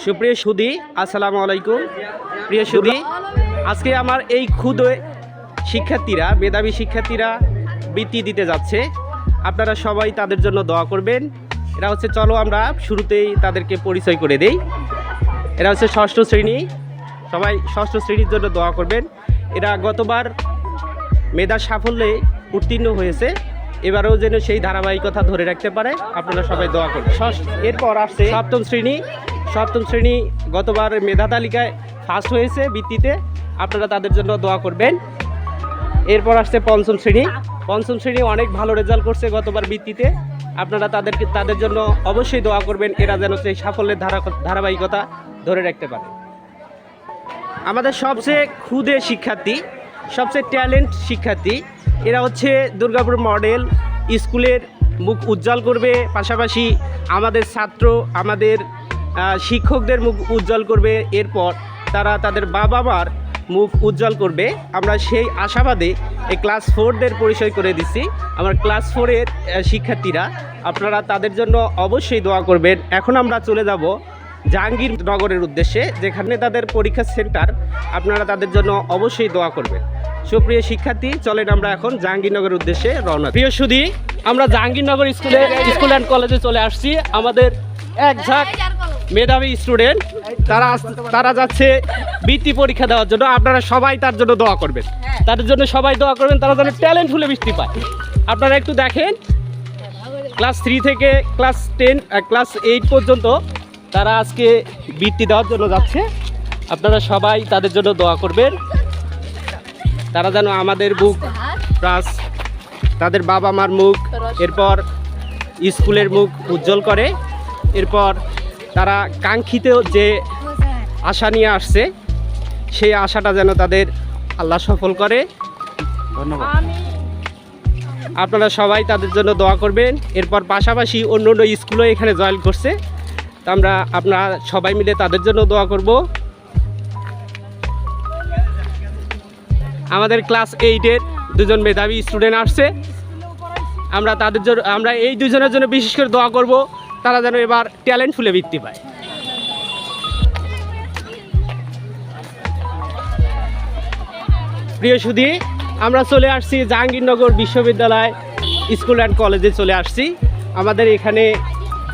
সুপ্রিয় সুধী, আসসালামু আলাইকুম। প্রিয় সুধী, আজকে আমার এই ক্ষুদে শিক্ষার্থীরা, মেধাবী শিক্ষার্থীরা বৃত্তি দিতে যাচ্ছে। আপনারা সবাই তাদের জন্য দোয়া করবেন। এরা হচ্ছে, চলো আমরা শুরুতেই তাদেরকে পরিচয় করে দেই। এরা হচ্ছে ষষ্ঠ শ্রেণী। সবাই ষষ্ঠ শ্রেণীর জন্য দোয়া করবেন। এরা গতবার মেধার সাফল্যে উত্তীর্ণ হয়েছে, এবারেও যেন সেই ধারাবাহিকতা ধরে রাখতে পারে। আপনারা সবাই দোয়া করবেন। এরপর আসছে সপ্তম শ্রেণী। সপ্তম শ্রেণী গতবার মেধা তালিকায় ফার্স্ট হয়েছে বৃত্তিতে, আপনারা তাদের জন্য দোয়া করবেন। এরপর আসছে পঞ্চম শ্রেণী। পঞ্চম শ্রেণী অনেক ভালো রেজাল্ট করছে গতবার বৃত্তিতে, আপনারা তাদের জন্য অবশ্যই দোয়া করবেন। এরা যেন সেই সাফল্যের ধারাবাহিকতা ধরে রাখতে পারে। আমাদের সবচেয়ে ক্ষুদে শিক্ষার্থী, সবচেয়ে ট্যালেন্ট শিক্ষার্থী, এরা হচ্ছে দুর্গাপুর মডেল স্কুলের মুখ উজ্জ্বল করবে, পাশাপাশি আমাদের ছাত্র, আমাদের শিক্ষকদের মুখ উজ্জ্বল করবে। এরপর তারা তাদের বাবা মার মুখ উজ্জ্বল করবে। আমরা সেই আশাবাদে এই ক্লাস 4দের পরিচয় করে দিচ্ছি। আমার ক্লাস 4-এর শিক্ষার্থীরা, আপনারা তাদের জন্য অবশ্যই দোয়া করবেন। এখন আমরা চলে যাব জাহাঙ্গীরনগরের উদ্দেশ্যে, যেখানে তাদের পরীক্ষা সেন্টার। আপনারা তাদের জন্য অবশ্যই দোয়া করবেন। সুপ্রিয় শিক্ষার্থী, চলেন আমরা এখন জাহাঙ্গীরনগরের উদ্দেশ্যে রওনা। প্রিয় সুধী, আমরা জাহাঙ্গীরনগর স্কুল অ্যান্ড কলেজে চলে আসছি। আমাদের এক ঝাঁক মেধাবী স্টুডেন্ট, তারা যাচ্ছে বৃত্তি পরীক্ষা দেওয়ার জন্য। আপনারা সবাই তার জন্য দোয়া করবেন। তাদের জন্য সবাই দোয়া করবেন, তারা যেন ট্যালেন্ট ফুলে বৃত্তি পায়। আপনারা একটু দেখেন, ক্লাস 3 থেকে ক্লাস 10, ক্লাস 8 পর্যন্ত তারা আজকে বৃত্তি দেওয়ার জন্য যাচ্ছে। আপনারা সবাই তাদের জন্য দোয়া করবেন। তারা যেন আমাদের মুখ প্লাস তাদের বাবা মার মুখ, এরপর স্কুলের মুখ উজ্জ্বল করে। এরপর তারা কাঙ্ক্ষিত যে আশা নিয়ে আসছে, সেই আশাটা যেন তাদের আল্লাহ সফল করে। ধন্যবাদ। আপনারা সবাই তাদের জন্য দোয়া করবেন। এরপর পাশাপাশি অন্য অন্য স্কুলও এখানে জয়েন করছে, তো আপনারা সবাই মিলে তাদের জন্য দোয়া করব। আমাদের ক্লাস 8-এর দুজন মেধাবী স্টুডেন্ট আসছে। আমরা এই দুজনের জন্য বিশেষ করে দোয়া করব, তারা যেন এবার ট্যালেন্ট ফুলে বৃত্তি পায়। প্রিয় সুধী, আমরা চলে আসছি জাহাঙ্গীরনগর বিশ্ববিদ্যালয় স্কুল অ্যান্ড কলেজে চলে আসছি। আমাদের এখানে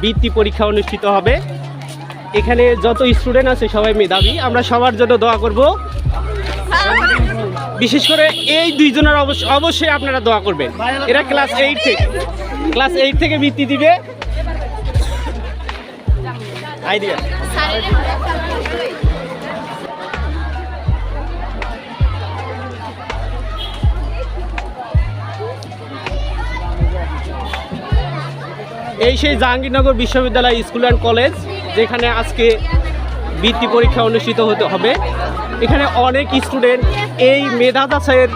বৃত্তি পরীক্ষা অনুষ্ঠিত হবে। এখানে যত স্টুডেন্ট আছে সবাই মেধাবী, আমরা সবার জন্য দোয়া করব। বিশেষ করে এই দুইজনের অবশ্যই আপনারা দোয়া করবেন। এরা ক্লাস 8 থেকে বৃত্তি দিবে। আইডিয়া এই সেই জাহাঙ্গীরনগর বিশ্ববিদ্যালয় স্কুল অ্যান্ড কলেজ, যেখানে আজকে বৃত্তি পরীক্ষা অনুষ্ঠিত হবে। এখানে অনেক স্টুডেন্ট এই মেধা যাচাইয়ের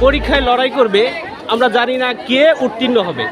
পরীক্ষায় লড়াই করবে। আমরা জানি না কে উত্তীর্ণ হবে।